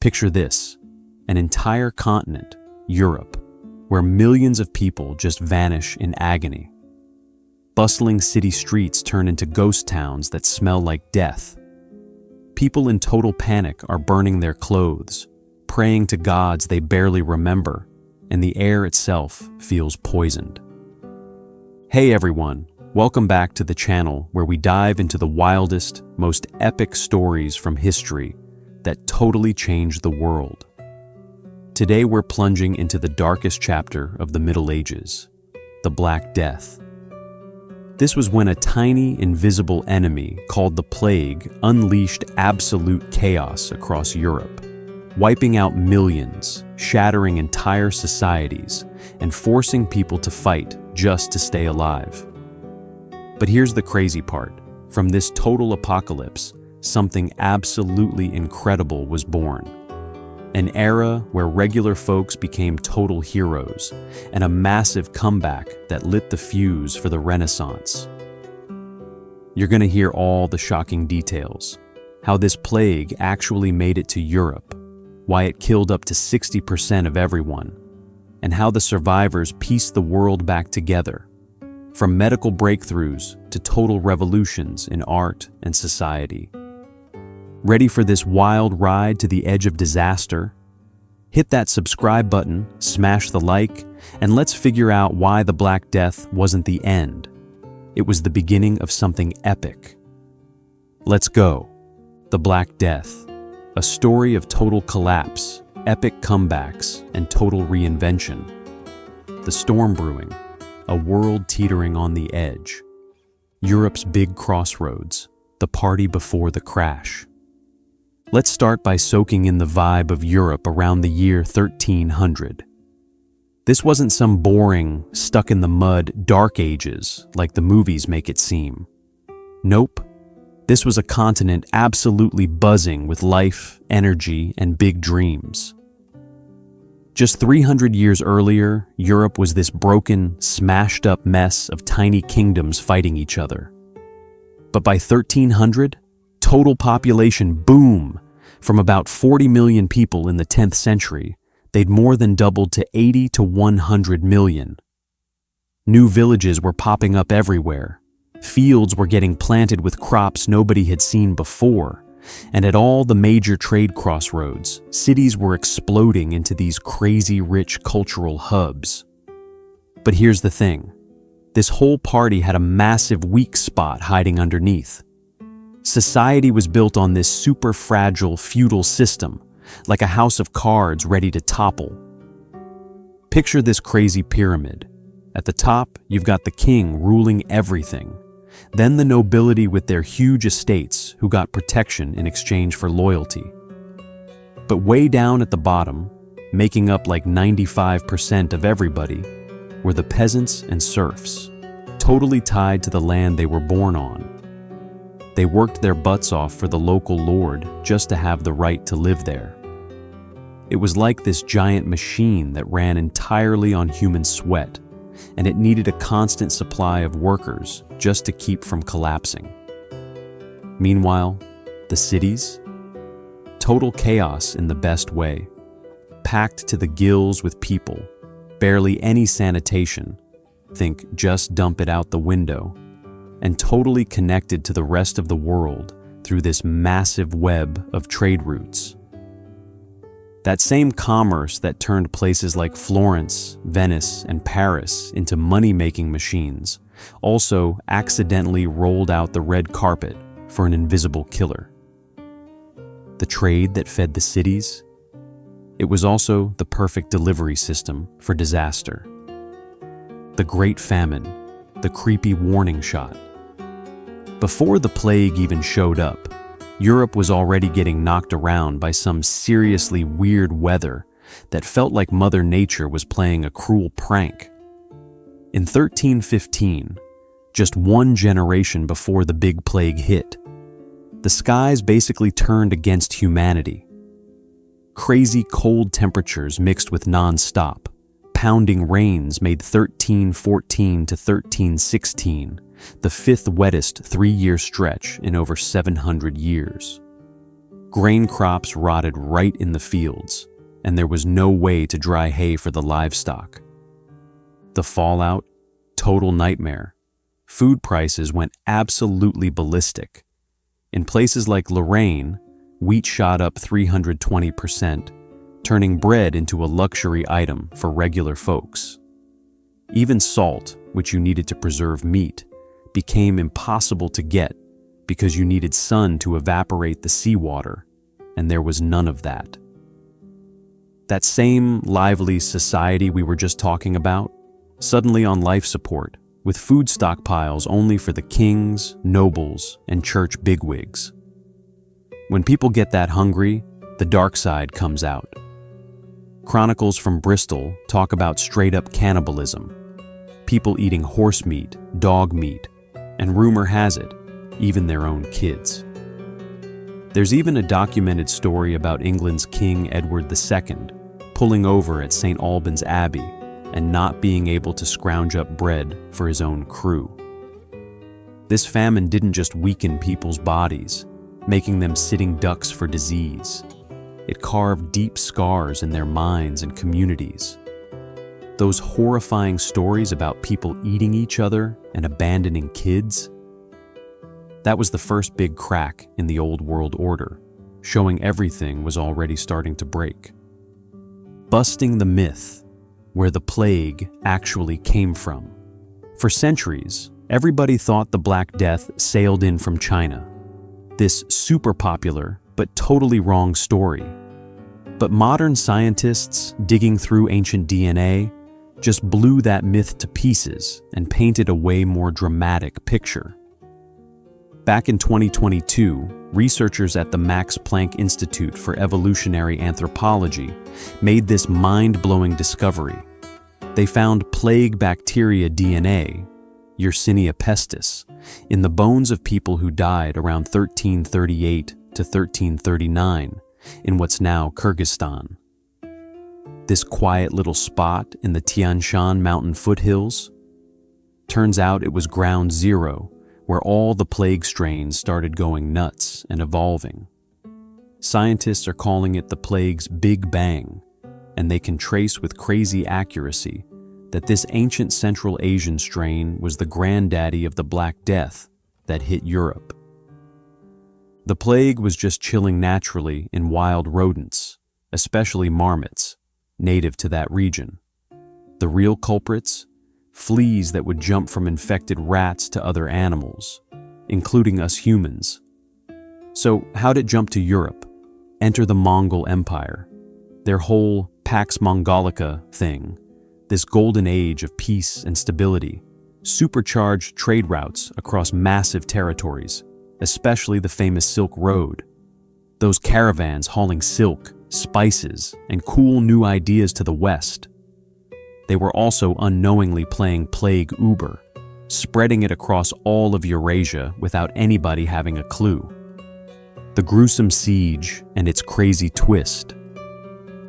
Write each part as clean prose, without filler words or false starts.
Picture this, an entire continent, Europe, where millions of people just vanish in agony. Bustling city streets turn into ghost towns that smell like death. People in total panic are burning their clothes, praying to gods they barely remember, and the air itself feels poisoned. Hey everyone, welcome back to the channel where we dive into the wildest, most epic stories from history that totally changed the world. Today we're plunging into the darkest chapter of the Middle Ages, the Black Death. This was when a tiny, invisible enemy called the plague unleashed absolute chaos across Europe, wiping out millions, shattering entire societies, and forcing people to fight just to stay alive. But here's the crazy part. From this total apocalypse, something absolutely incredible was born. An era where regular folks became total heroes, and a massive comeback that lit the fuse for the Renaissance. You're going to hear all the shocking details, how this plague actually made it to Europe, why it killed up to 60% of everyone, and how the survivors pieced the world back together, from medical breakthroughs to total revolutions in art and society. Ready for this wild ride to the edge of disaster? Hit that subscribe button, smash the like, and let's figure out why the Black Death wasn't the end. It was the beginning of something epic. Let's go. The Black Death, a story of total collapse, epic comebacks, and total reinvention. The storm brewing, a world teetering on the edge. Europe's big crossroads, the party before the crash. Let's start by soaking in the vibe of Europe around the year 1300. This wasn't some boring, stuck-in-the-mud dark ages like the movies make it seem. Nope. This was a continent absolutely buzzing with life, energy, and big dreams. Just 300 years earlier, Europe was this broken, smashed-up mess of tiny kingdoms fighting each other. But by 1300, total population boom! From about 40 million people in the 10th century, they'd more than doubled to 80 to 100 million. New villages were popping up everywhere. Fields were getting planted with crops nobody had seen before. And at all the major trade crossroads, cities were exploding into these crazy rich cultural hubs. But here's the thing. This whole party had a massive weak spot hiding underneath. Society was built on this super fragile feudal system, like a house of cards ready to topple. Picture this crazy pyramid. At the top, you've got the king ruling everything. Then the nobility with their huge estates who got protection in exchange for loyalty. But way down at the bottom, making up like 95% of everybody, were the peasants and serfs, totally tied to the land they were born on. They worked their butts off for the local lord just to have the right to live there. It was like this giant machine that ran entirely on human sweat, and it needed a constant supply of workers just to keep from collapsing. Meanwhile, the cities? Total chaos in the best way, packed to the gills with people, barely any sanitation, think just dump it out the window, and totally connected to the rest of the world through this massive web of trade routes. That same commerce that turned places like Florence, Venice, and Paris into money-making machines also accidentally rolled out the red carpet for an invisible killer. The trade that fed the cities? It was also the perfect delivery system for disaster. The Great Famine, the creepy warning shot. Before the plague even showed up, Europe was already getting knocked around by some seriously weird weather that felt like Mother Nature was playing a cruel prank. In 1315, just one generation before the big plague hit, the skies basically turned against humanity. Crazy cold temperatures mixed with non-stop, pounding rains made 1314 to 1316 the fifth wettest 3-year stretch in over 700 years. Grain crops rotted right in the fields, and there was no way to dry hay for the livestock. The fallout? Total nightmare. Food prices went absolutely ballistic. In places like Lorraine, wheat shot up 320%, turning bread into a luxury item for regular folks. Even salt, which you needed to preserve meat, became impossible to get because you needed sun to evaporate the seawater, and there was none of that. That same lively society we were just talking about, suddenly on life support, with food stockpiles only for the kings, nobles, and church bigwigs. When people get that hungry, the dark side comes out. Chronicles from Bristol talk about straight-up cannibalism, people eating horse meat, dog meat, and rumor has it, even their own kids. There's even a documented story about England's King Edward II pulling over at St. Albans Abbey and not being able to scrounge up bread for his own crew. This famine didn't just weaken people's bodies, making them sitting ducks for disease. It carved deep scars in their minds and communities. Those horrifying stories about people eating each other and abandoning kids, that was the first big crack in the old world order, showing everything was already starting to break. Busting the myth where the plague actually came from. For centuries, everybody thought the Black Death sailed in from China. This super popular but totally wrong story. But modern scientists digging through ancient DNA just blew that myth to pieces and painted a way more dramatic picture. Back in 2022, researchers at the Max Planck Institute for Evolutionary Anthropology made this mind-blowing discovery. They found plague bacteria DNA, Yersinia pestis, in the bones of people who died around 1338 to 1339 in what's now Kyrgyzstan. This quiet little spot in the Tian Shan mountain foothills? Turns out it was ground zero, where all the plague strains started going nuts and evolving. Scientists are calling it the plague's Big Bang, and they can trace with crazy accuracy that this ancient Central Asian strain was the granddaddy of the Black Death that hit Europe. The plague was just chilling naturally in wild rodents, especially marmots, native to that region. The real culprits? Fleas that would jump from infected rats to other animals, including us humans. So how'd it jump to Europe? Enter the Mongol Empire. Their whole Pax Mongolica thing, this golden age of peace and stability, supercharged trade routes across massive territories, especially the famous Silk Road. Those caravans hauling silk, spices, and cool new ideas to the West. They were also unknowingly playing Plague Uber, spreading it across all of Eurasia without anybody having a clue. The gruesome siege and its crazy twist.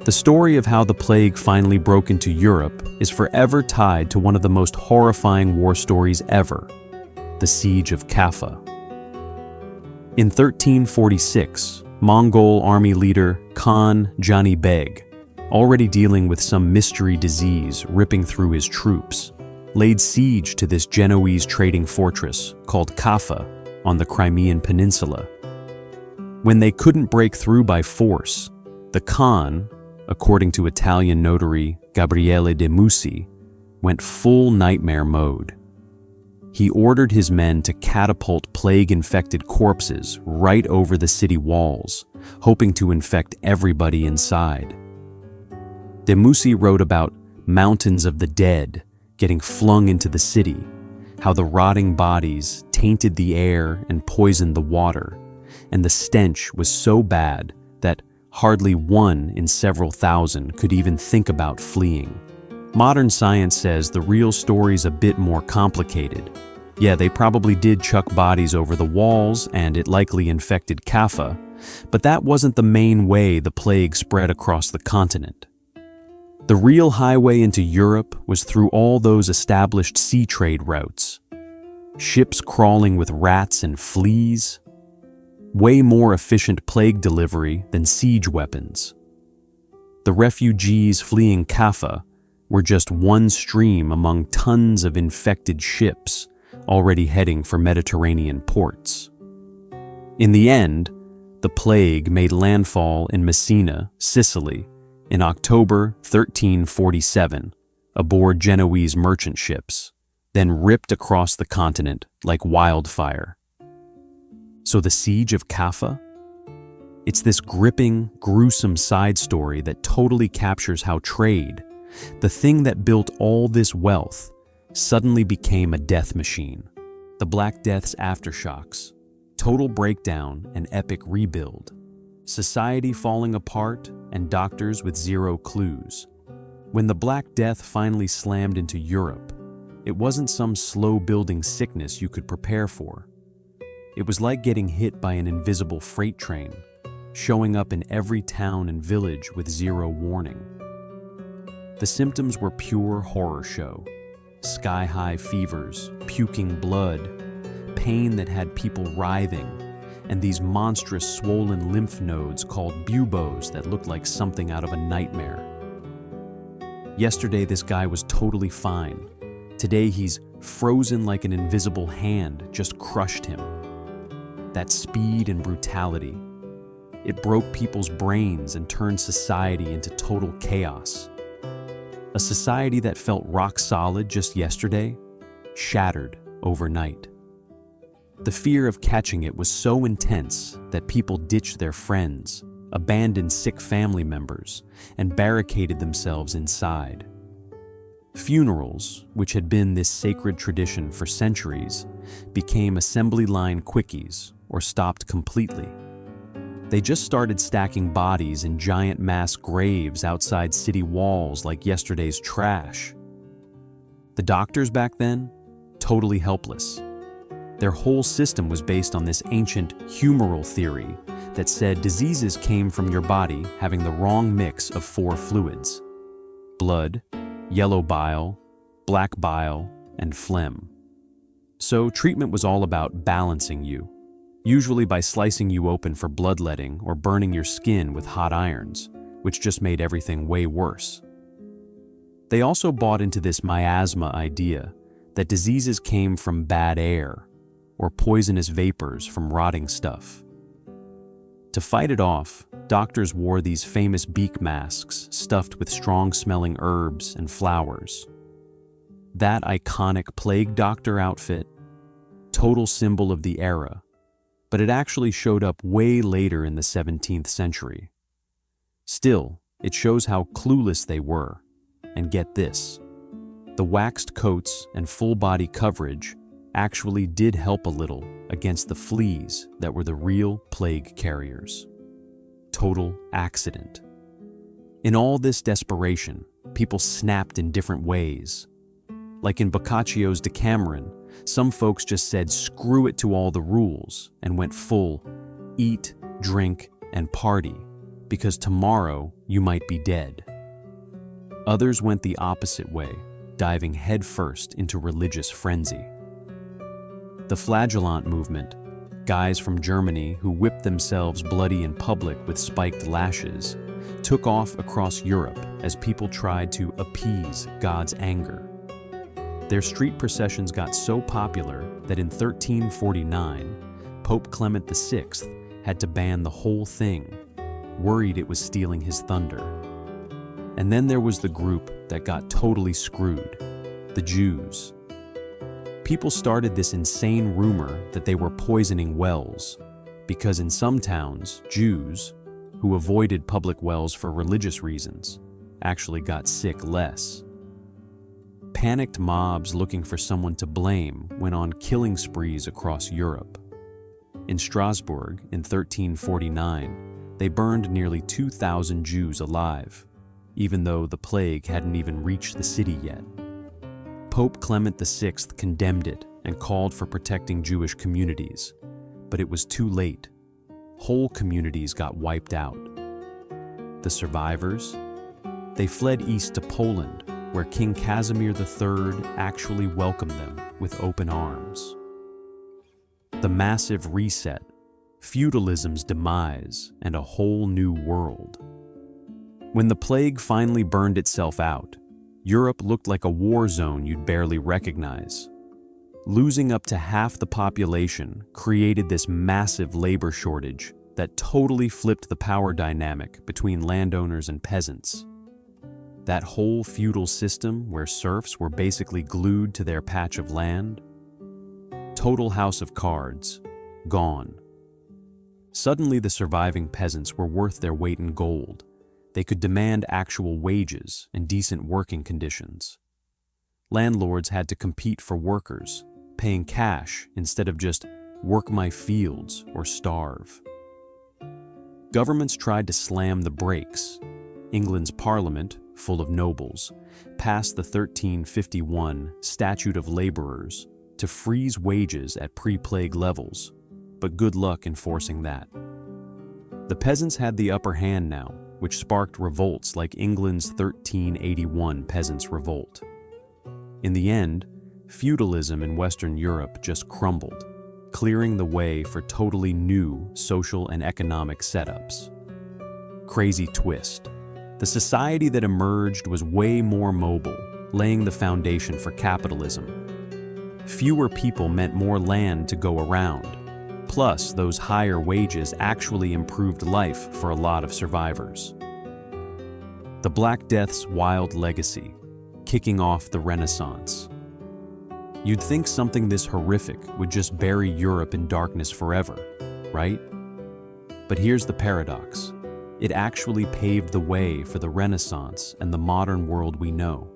The story of how the plague finally broke into Europe is forever tied to one of the most horrifying war stories ever, the Siege of Kaffa. In 1346, Mongol army leader Khan Jani Beg, already dealing with some mystery disease ripping through his troops, laid siege to this Genoese trading fortress called Kaffa on the Crimean Peninsula. When they couldn't break through by force, the Khan, according to Italian notary Gabriele de Musi, went full nightmare mode. He ordered his men to catapult plague-infected corpses right over the city walls, hoping to infect everybody inside. De Musi wrote about mountains of the dead getting flung into the city, how the rotting bodies tainted the air and poisoned the water, and the stench was so bad that hardly one in several thousand could even think about fleeing. Modern science says the real story's a bit more complicated. Yeah, they probably did chuck bodies over the walls and it likely infected Kaffa, but that wasn't the main way the plague spread across the continent. The real highway into Europe was through all those established sea trade routes. Ships crawling with rats and fleas. way more efficient plague delivery than siege weapons. The refugees fleeing Kaffa were just one stream among tons of infected ships already heading for Mediterranean ports. In the end, the plague made landfall in Messina, Sicily, in October 1347, aboard Genoese merchant ships, then ripped across the continent like wildfire. So the siege of Kaffa? It's this gripping, gruesome side story that totally captures how trade, the thing that built all this wealth, suddenly became a death machine. The Black Death's aftershocks, total breakdown and epic rebuild, society falling apart and doctors with zero clues. When the Black Death finally slammed into Europe, it wasn't some slow-building sickness you could prepare for. It was like getting hit by an invisible freight train, showing up in every town and village with zero warning. The symptoms were pure horror show. Sky-high fevers, puking blood, pain that had people writhing, and these monstrous swollen lymph nodes called buboes that looked like something out of a nightmare. Yesterday, this guy was totally fine. Today, he's frozen like an invisible hand just crushed him. That speed and brutality. It broke people's brains and turned society into total chaos. A society that felt rock solid just yesterday, shattered overnight. The fear of catching it was so intense that people ditched their friends, abandoned sick family members, and barricaded themselves inside. Funerals, which had been this sacred tradition for centuries, became assembly line quickies or stopped completely. They just started stacking bodies in giant mass graves outside city walls like yesterday's trash. The doctors back then, totally helpless. Their whole system was based on this ancient humoral theory that said diseases came from your body having the wrong mix of 4 fluids: blood, yellow bile, black bile, and phlegm. So treatment was all about balancing you, usually by slicing you open for bloodletting or burning your skin with hot irons, which just made everything way worse. They also bought into this miasma idea that diseases came from bad air or poisonous vapors from rotting stuff. To fight it off, doctors wore these famous beak masks stuffed with strong-smelling herbs and flowers. That iconic plague doctor outfit, total symbol of the era, but it actually showed up way later in the 17th century. Still, it shows how clueless they were. And get this, the waxed coats and full-body coverage actually did help a little against the fleas that were the real plague carriers. Total accident. In all this desperation, people snapped in different ways. Like in Boccaccio's Decameron, some folks just said screw it to all the rules and went full eat, drink, and party because tomorrow you might be dead. Others went the opposite way, diving headfirst into religious frenzy. The flagellant movement, guys from Germany who whipped themselves bloody in public with spiked lashes, took off across Europe as people tried to appease God's anger. Their street processions got so popular that in 1349, Pope Clement VI had to ban the whole thing, worried it was stealing his thunder. And then there was the group that got totally screwed, the Jews. People started this insane rumor that they were poisoning wells, because in some towns, Jews, who avoided public wells for religious reasons, actually got sick less. Panicked mobs looking for someone to blame went on killing sprees across Europe. In Strasbourg, in 1349, they burned nearly 2,000 Jews alive, even though the plague hadn't even reached the city yet. Pope Clement VI condemned it and called for protecting Jewish communities, but it was too late. Whole communities got wiped out. The survivors? They fled east to Poland, where King Casimir III actually welcomed them with open arms. The massive reset, feudalism's demise, and a whole new world. When the plague finally burned itself out, Europe looked like a war zone you'd barely recognize. Losing up to half the population created this massive labor shortage that totally flipped the power dynamic between landowners and peasants. That whole feudal system where serfs were basically glued to their patch of land, total house of cards, gone. Suddenly the surviving peasants were worth their weight in gold. They could demand actual wages and decent working conditions. Landlords had to compete for workers, paying cash instead of just work my fields or starve. Governments tried to slam the brakes. England's parliament, full of nobles, passed the 1351 Statute of Labourers to freeze wages at pre-plague levels, but good luck enforcing that. The peasants had the upper hand now, which sparked revolts like England's 1381 Peasants' Revolt. In the end, feudalism in Western Europe just crumbled, clearing the way for totally new social and economic setups. Crazy twist. The society that emerged was way more mobile, laying the foundation for capitalism. Fewer people meant more land to go around. Plus, those higher wages actually improved life for a lot of survivors. The Black Death's wild legacy, kicking off the Renaissance. You'd think something this horrific would just bury Europe in darkness forever, right? But here's the paradox. It actually paved the way for the Renaissance and the modern world we know.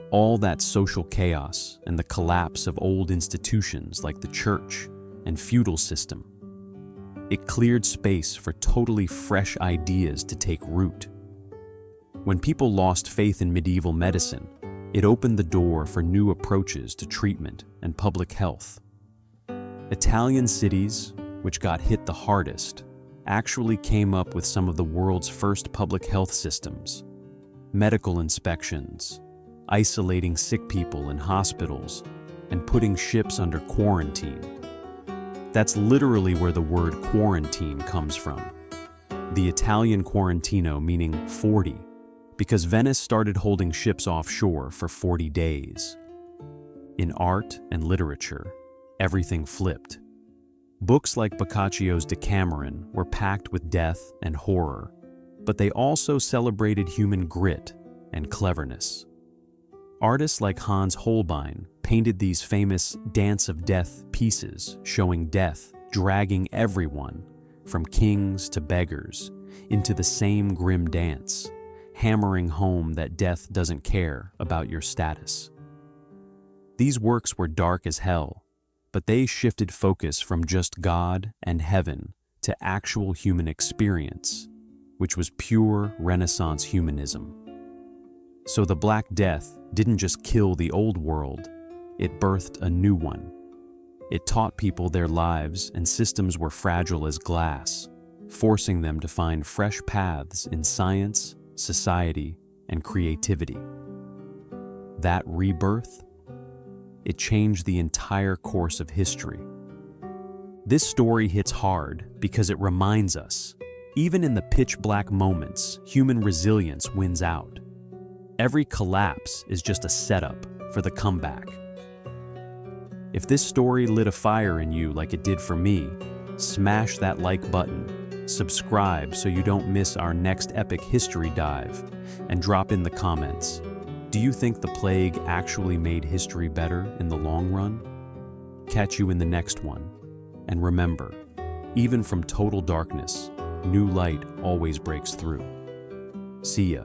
All that social chaos and the collapse of old institutions like the church and feudal system. It cleared space for totally fresh ideas to take root. When people lost faith in medieval medicine, it opened the door for new approaches to treatment and public health. Italian cities, which got hit the hardest, actually came up with some of the world's first public health systems, medical inspections, isolating sick people in hospitals, and putting ships under quarantine. That's literally where the word quarantine comes from. The Italian quarantino meaning 40, because Venice started holding ships offshore for 40 days. In art and literature, everything flipped. Books like Boccaccio's Decameron were packed with death and horror, but they also celebrated human grit and cleverness. Artists like Hans Holbein painted these famous Dance of Death pieces showing death dragging everyone, from kings to beggars, into the same grim dance, hammering home that death doesn't care about your status. These works were dark as hell, but they shifted focus from just God and heaven to actual human experience, which was pure Renaissance humanism. So the Black Death didn't just kill the old world, it birthed a new one. It taught people their lives and systems were fragile as glass, forcing them to find fresh paths in science, society, and creativity. That rebirth, it changed the entire course of history. This story hits hard because it reminds us, even in the pitch-black moments, human resilience wins out. Every collapse is just a setup for the comeback. If this story lit a fire in you like it did for me, smash that like button, subscribe so you don't miss our next epic history dive, and drop in the comments. Do you think the plague actually made history better in the long run? Catch you in the next one. And remember, even from total darkness, new light always breaks through. See ya.